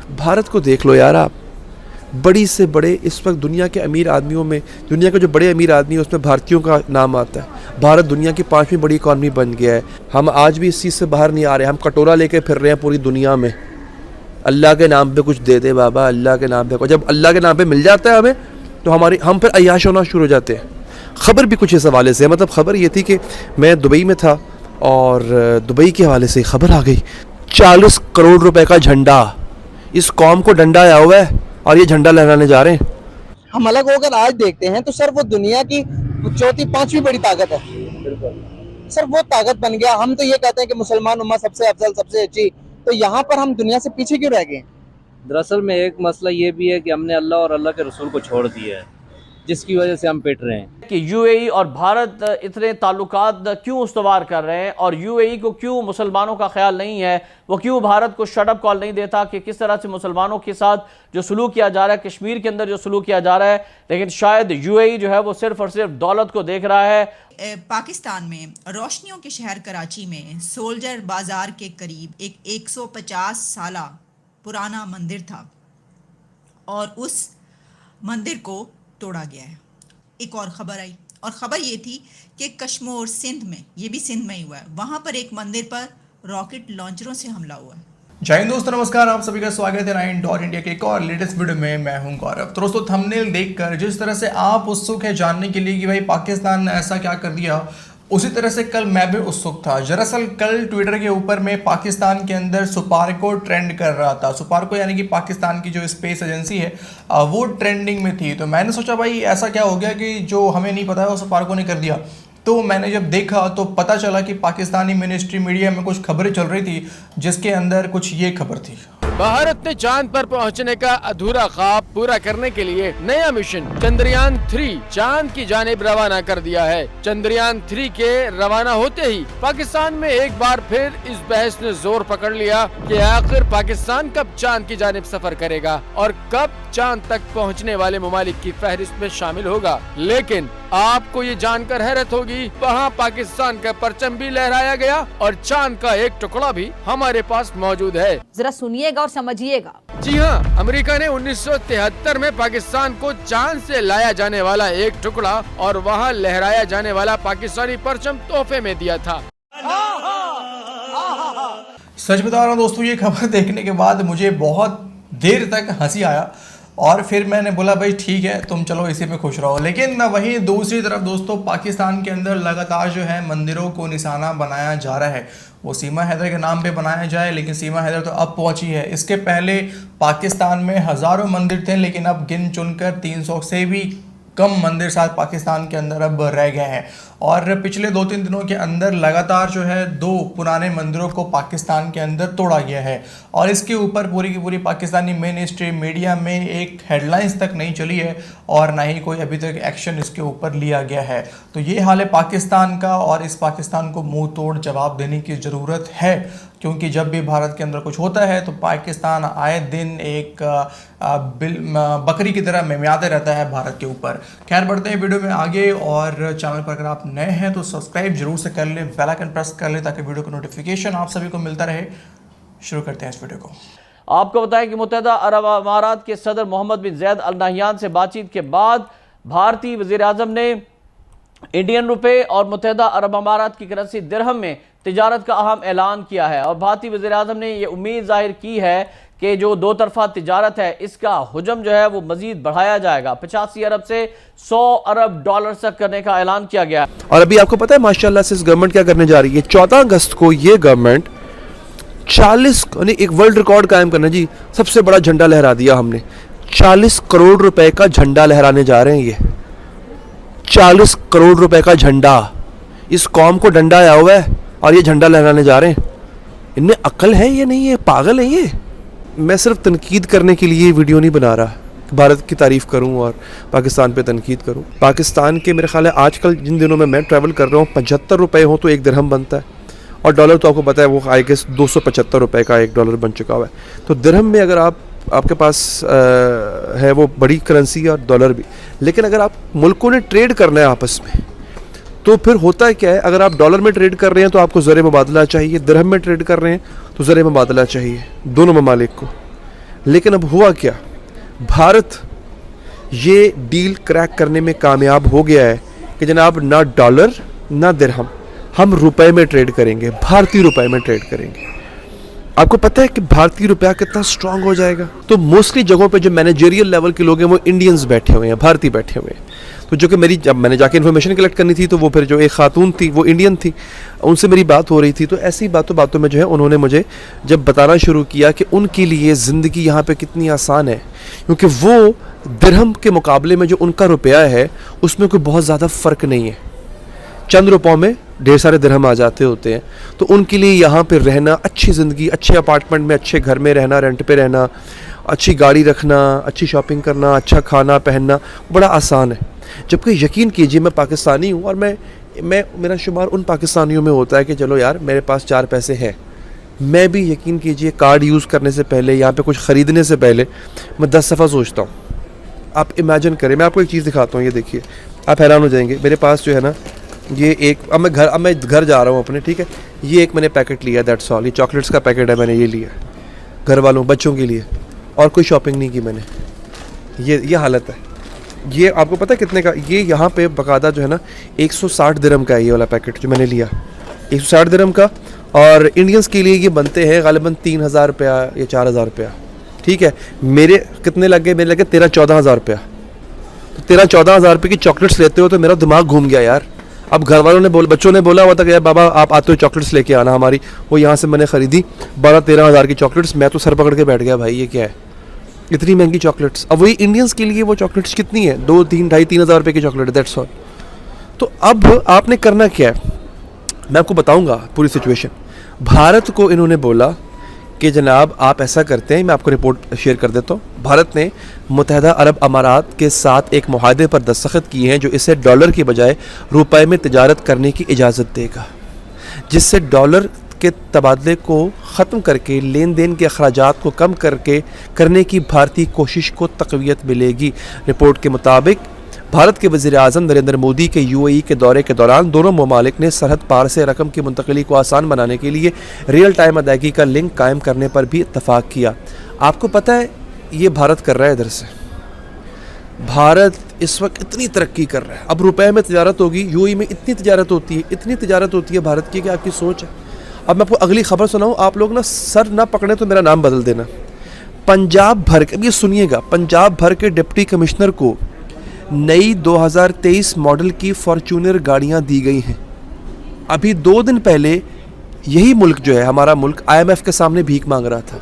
भारत को देख लो यार आप, बड़ी से बड़े इस वक्त दुनिया के अमीर आदमियों में, दुनिया के जो बड़े अमीर आदमी है उसमें भारतीयों का नाम आता है। भारत दुनिया की 5वीं बड़ी इकॉनमी बन गया है। हम आज भी इस चीज़ से बाहर नहीं आ रहे, हम कटोरा लेके फिर रहे हैं पूरी दुनिया में। अल्लाह के नाम पे कुछ दे दे बाबा, अल्लाह के नाम पे। और जब अल्लाह के नाम पे मिल जाता है हमें, तो हम फिर अय्याश होना शुरू हो जाते हैं। ख़बर भी कुछ इस हवाले से, मतलब ख़बर ये थी कि मैं दुबई में था और दुबई के हवाले से ख़बर आ गई, 40 करोड़ रुपए का झंडा, इस कौम को डंडा आया हुआ है और ये झंडा लहराने जा रहे हैं। हम अलग होकर आज देखते हैं तो सर वो दुनिया की चौथी 5वीं बड़ी ताकत है सर, वो ताकत बन गया। हम तो ये कहते हैं कि मुसलमान उम्मा सबसे अफजल सबसे अच्छी, तो यहाँ पर हम दुनिया से पीछे क्यों रह गए? दरअसल में एक मसला ये भी है कि हमने अल्लाह और अल्लाह के रसूल को छोड़ दिया है, जिसकी वजह से हम पिट रहे हैं। कि यूएई और भारत इतने ताल्लुकात क्यों उस्तवार कर रहे हैं और यूएई को क्यों मुसलमानों का ख्याल नहीं है, वो क्यों भारत को शट अप कॉल नहीं देता कि किस तरह से मुसलमानों के साथ जो सलूक किया जा रहा है, कश्मीर के अंदर जो सलूक किया जा रहा है। लेकिन शायद यूएई जो है वो सिर्फ और सिर्फ दौलत को देख रहा है। पाकिस्तान में रोशनियों के शहर कराची में सोल्जर बाजार के करीब एक 150 साल पुराना मंदिर था और उस मंदिर को तोड़ा गया है। एक और ख़बर आई और ख़बर ये थी कि कश्मीर सिंध में, ये भी सिंध में ही हुआ है, वहाँ पर एक मंदिर पर रॉकेट लॉन्चरों से हमला हुआ है। जय हिंद दोस्तों, नमस्कार, आप सभी का स्वागत है 9.इंडिया के एक और लेटेस्ट वीडियो में। मैं हूं गौरव। तो दोस्तों, थंबनेल देखकर जिस तरह से आप उत्सुक है जानने के लिए कि भाई पाकिस्तान ने ऐसा क्या कर दिया, उसी तरह से कल मैं भी उत्सुक था। दरअसल कल ट्विटर के ऊपर में पाकिस्तान के अंदर सुपारको ट्रेंड कर रहा था। सुपारको यानी कि पाकिस्तान की जो स्पेस एजेंसी है वो ट्रेंडिंग में थी। तो मैंने सोचा भाई ऐसा क्या हो गया कि जो हमें नहीं पता है वो सुपारको ने कर दिया। तो मैंने जब देखा तो पता चला कि पाकिस्तानी मिनिस्ट्री मीडिया में कुछ खबरें चल रही थी, जिसके अंदर कुछ ये खबर थी। भारत ने चांद पर पहुंचने का अधूरा ख्वाब पूरा करने के लिए नया मिशन चंद्रयान 3 चांद की जानिब रवाना कर दिया है। चंद्रयान 3 के रवाना होते ही पाकिस्तान में एक बार फिर इस बहस ने जोर पकड़ लिया कि आखिर पाकिस्तान कब चांद की जानिब सफर करेगा और कब चांद तक पहुंचने वाले ममालिक की फहरिस्त में शामिल होगा। लेकिन आपको ये जानकर हैरत होगी, वहाँ पाकिस्तान का परचम भी लहराया गया और चांद का एक टुकड़ा भी हमारे पास मौजूद है। जरा सुनिएगा और समझिएगा। जी हाँ, अमेरिका ने 1973 में पाकिस्तान को चांद से लाया जाने वाला एक टुकड़ा और वहाँ लहराया जाने वाला पाकिस्तानी परचम तोहफे में दिया था। सच बता रहा हूँ दोस्तों, ये खबर देखने के बाद मुझे बहुत देर तक हंसी आया और फिर मैंने बोला भाई ठीक है, तुम चलो इसी में खुश रहो। लेकिन वहीं दूसरी तरफ दोस्तों, पाकिस्तान के अंदर लगातार जो है मंदिरों को निशाना बनाया जा रहा है। वो सीमा हैदर के नाम पे बनाया जाए, लेकिन सीमा हैदर तो अब पहुंची है। इसके पहले पाकिस्तान में हज़ारों मंदिर थे, लेकिन अब गिन चुनकर 300 से भी कम मंदिर शायद पाकिस्तान के अंदर अब रह गए हैं। और पिछले 2-3 दिनों के अंदर लगातार जो है 2 पुराने मंदिरों को पाकिस्तान के अंदर तोड़ा गया है और इसके ऊपर पूरी की पूरी पाकिस्तानी मेन स्ट्रीम मीडिया में एक हेडलाइंस तक नहीं चली है और ना ही कोई अभी तक एक्शन इसके ऊपर लिया गया है। तो ये हाल है पाकिस्तान का और इस पाकिस्तान को मुंह तोड़ जवाब देने की ज़रूरत है, क्योंकि जब भी भारत के अंदर कुछ होता है तो पाकिस्तान आए दिन एक बकरी की तरह मिमियाते रहता है भारत के ऊपर। खैर, बढ़ते हैं वीडियो में आगे और चैनल पर अगर आप नए हैं तो सब्सक्राइब जरूर से कर लें, बेल आइकन प्रेस कर लें ताकि वीडियो का नोटिफिकेशन आप सभी को मिलता रहे। शुरू करते हैं इस वीडियो को। आपको बताएं कि मुत्तहिदा अरब अमारात के सदर मोहम्मद बिन जैद अल नहयान से बातचीत के बाद भारतीय वज़ीर आज़म ने इंडियन रुपए और मुत्तहिदा अरब अमारात की करेंसी दिरहम में तिजारत का अहम ऐलान किया है। और भारतीय वज़ीर आज़म ने यह उम्मीद जाहिर की है कि जो 2 तरफा तिजारत है इसका हुजम जो है वो मजीद बढ़ाया जाएगा। 85 अरब से 100 अरब डॉलर तक करने का ऐलान किया गया। और अभी आपको पता है माशाल्लाह से इस गवर्नमेंट क्या करने जा रही है। 14 अगस्त को ये गवर्नमेंट 40 एक वर्ल्ड रिकॉर्ड कायम करना जी, सबसे बड़ा झंडा लहरा दिया हमने। 40 करोड़ रुपए का झंडा लहराने जा रहे हैं। ये 40 करोड़ रुपए का झंडा, इस कौम को डंडा आया हुआ है और ये झंडा लहराने जा रहे हैं। इनमें अक्ल है ये नहीं है, पागल है ये। मैं सिर्फ तनकीद करने के लिए वीडियो नहीं बना रहा, भारत की तारीफ़ करूं और पाकिस्तान पे तनकीद करूं। पाकिस्तान के मेरे ख्याल है आजकल जिन दिनों में मैं ट्रैवल कर रहा हूं 75 रुपये हो तो 1 दिरहम बनता है और डॉलर तो आपको पता है वो आई गेस 275 रुपये का 1 डॉलर बन चुका हुआ है। तो दिरहम में अगर आपके पास है वो बड़ी करेंसी और डॉलर भी, लेकिन अगर आप मुल्कों ने ट्रेड करना है आपस में तो फिर होता है क्या है, अगर आप डॉलर में ट्रेड कर रहे हैं तो आपको ज़र मुबादला चाहिए, दिरहम में ट्रेड कर रहे हैं तो ज़र मुबादला चाहिए दोनों ममालिक को। लेकिन अब हुआ क्या, भारत ये डील क्रैक करने में कामयाब हो गया है कि जनाब ना डॉलर ना दिरहम, हम रुपए में ट्रेड करेंगे, भारतीय रुपए में ट्रेड करेंगे। आपको पता है कि भारतीय रुपया कितना स्ट्रांग हो जाएगा। तो मोस्टली जगहों पे जो मैनेजरियल लेवल के लोग हैं वो इंडियंस बैठे हुए हैं, भारतीय बैठे हुए हैं। तो जो कि मेरी, जब मैंने जाके इन्फॉर्मेशन कलेक्ट करनी थी तो वो फिर जो एक खातून थी वो इंडियन थी, उनसे मेरी बात हो रही थी। तो ऐसी बातों में जो है उन्होंने मुझे जब बताना शुरू किया कि उनके लिए ज़िंदगी यहाँ पे कितनी आसान है, क्योंकि वो दिरहम के मुकाबले में जो उनका रुपया है उसमें कोई बहुत ज़्यादा फ़र्क नहीं है, चंद रुपयों में ढेर सारे दिरहम आ जाते होते हैं। तो उनके लिए यहाँ पे रहना, अच्छी ज़िंदगी, अच्छे अपार्टमेंट में, अच्छे घर में रहना, रेंट पे रहना, अच्छी गाड़ी रखना, अच्छी शॉपिंग करना, अच्छा खाना पहनना बड़ा आसान है। जबकि यकीन कीजिए मैं पाकिस्तानी हूँ और मैं मेरा शुमार उन पाकिस्तानियों में होता है कि चलो यार मेरे पास 4 पैसे हैं। मैं भी यकीन कीजिए कार्ड यूज़ करने से पहले, यहाँ पे कुछ ख़रीदने से पहले मैं 10 दफ़ा सोचता हूँ। आप इमेजिन करें, मैं आपको एक चीज़ दिखाता हूँ, ये देखिए, आप हैरान हो जाएंगे। मेरे पास जो है ना ये एक, अब मैं घर जा रहा हूँ अपने, ठीक है, ये एक मैंने पैकेट लिया, दैट्स ऑल। ये चॉकलेट्स का पैकेट है, मैंने ये लिया घर वालों बच्चों के लिए, और कोई शॉपिंग नहीं की मैंने। ये हालत है। ये आपको पता है कितने का, ये यहाँ पे बाकायदा जो है ना 160 दिरहम का है ये वाला पैकेट जो मैंने लिया, 160 दिरहम का। और इंडियंस के लिए ये बनते हैं गालिबन 3000 रुपया या 4000 रुपया, ठीक है। मेरे कितने लग गए, मेरे लगे 13-14 हज़ार रुपया। तो 13-14 हज़ार रुपये की चॉकलेट्स लेते हो तो मेरा दिमाग घूम गया यार। अब घर वालों ने बच्चों ने बोला हुआ था कि यार बाबा आप आते हो चॉकलेट्स लेके आना हमारी, वो यहाँ से मैंने ख़रीदी 12-13 हज़ार की चॉकलेट्स। मैं तो सर पकड़ के बैठ गया, भाई ये क्या है, इतनी महंगी चॉकलेट्स। अब वही इंडियंस के लिए वो चॉकलेट्स कितनी है, 2-3 हज़ार रुपये की चॉकलेट, दैट्स ऑल। तो अब आपने करना क्या है, मैं आपको बताऊंगा पूरी सिचुएशन। भारत को इन्होंने बोला कि जनाब आप ऐसा करते हैं, मैं आपको रिपोर्ट शेयर कर देता हूँ। भारत ने मुत्तहिदा अरब अमारात के साथ एक मुआहदे पर दस्तखत किए हैं जो इसे डॉलर के बजाय रुपए में तिजारत करने की इजाज़त देगा, जिससे डॉलर के तबादले को ख़त्म करके लेन देन के अखराजात को कम करने की भारतीय कोशिश को तक़वियत मिलेगी। रिपोर्ट के मुताबिक भारत के वज़ीर-ए-आज़म नरेंद्र मोदी के UAE के दौरे के दौरान दोनों ममालिक ने सरहद पार से रकम की मुंतकिली को आसान बनाने के लिए रियल टाइम अदायगी का लिंक कायम करने पर भी इत्तफ़ाक़ किया। आपको पता है ये भारत कर रहा है, इधर से भारत इस वक्त इतनी तरक्की कर रहा है। अब रुपए में तिजारत होगी, UAE में इतनी तिजारत होती है, इतनी तिजारत होती है भारत की कि आपकी सोच है। अब मैं आपको अगली खबर सुनाऊँ, आप लोग ना सर ना पकड़े तो मेरा नाम बदल देना। पंजाब भर के, अब ये सुनिएगा, पंजाब भर के डिप्टी कमिश्नर को नई 2023 मॉडल की फॉर्च्यूनर गाड़ियां दी गई हैं। अभी 2 दिन पहले यही मुल्क जो है हमारा मुल्क IMF के सामने भीख मांग रहा था।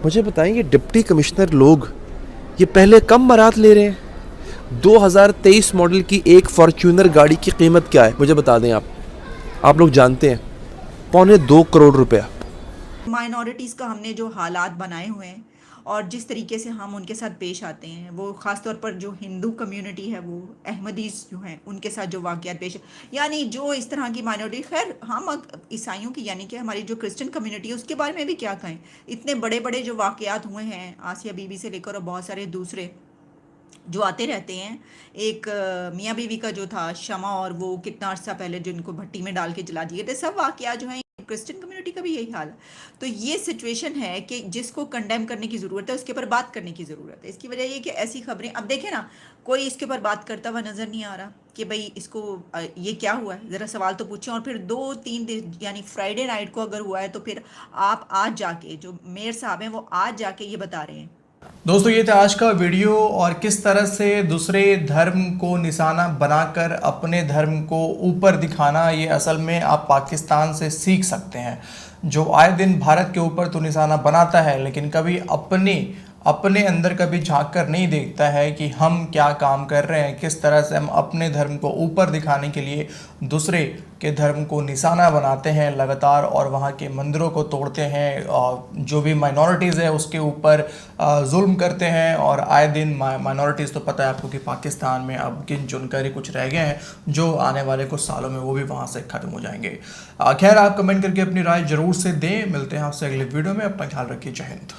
मुझे बताएं ये डिप्टी कमिश्नर लोग ये पहले कम मरात ले रहे हैं। 2023 मॉडल की एक फॉर्च्यूनर गाड़ी की कीमत क्या है मुझे बता दें आप लोग जानते हैं, 2.25 करोड़ रुपया। माइनॉरिटीज़ का हमने जो हालात बनाए हुए हैं और जिस तरीके से हम उनके साथ पेश आते हैं, वो ख़ास तौर पर जो हिंदू कम्युनिटी है, वो अहमदीज़ जो हैं उनके साथ जो वाक़यात पेश, यानी जो इस तरह की माइनॉरिटी, खैर हम ईसाइयों की यानी कि हमारी जो क्रिश्चियन कम्युनिटी है उसके बारे में भी क्या कहें। इतने बड़े बड़े जो वाक़यात हुए हैं, आसिया बीबी से लेकर और बहुत सारे दूसरे जो आते रहते हैं। एक मियाँ बीवी का जो था शमा, और वो कितना अर्सा पहले जिनको भट्टी में डाल के जला दिए थे, सब वाक़यात जो हैं क्रिश्चियन कम्युनिटी का भी यही हाल है। तो ये सिचुएशन है कि जिसको कंडेम करने की ज़रूरत है, उसके ऊपर बात करने की ज़रूरत है। इसकी वजह ये कि ऐसी खबरें, अब देखें ना, कोई इसके ऊपर बात करता हुआ नज़र नहीं आ रहा कि भाई इसको ये क्या हुआ है, ज़रा सवाल तो पूछें। और फिर 2-3 दिन यानी फ्राइडे नाइट को अगर हुआ है तो फिर आप आज जाके, जो मेयर साहब हैं वो आज जाके ये बता रहे हैं। दोस्तों ये था आज का वीडियो, और किस तरह से दूसरे धर्म को निशाना बनाकर अपने धर्म को ऊपर दिखाना, ये असल में आप पाकिस्तान से सीख सकते हैं, जो आए दिन भारत के ऊपर तो निशाना बनाता है लेकिन कभी अपने अंदर कभी झांक कर नहीं देखता है कि हम क्या काम कर रहे हैं, किस तरह से हम अपने धर्म को ऊपर दिखाने के लिए दूसरे के धर्म को निशाना बनाते हैं लगातार, और वहाँ के मंदिरों को तोड़ते हैं, जो भी माइनॉरिटीज़ है उसके ऊपर जुल्म करते हैं। और आए दिन माइनॉरिटीज़ तो पता है आपको कि पाकिस्तान में अब गिन चुनकर ही कुछ रह गए हैं, जो आने वाले कुछ सालों में वो भी वहाँ से ख़त्म हो जाएंगे। खैर आप कमेंट करके अपनी राय ज़रूर से दें। मिलते हैं आपसे अगले वीडियो में, अपना ख्याल रखिए। जय हिंद।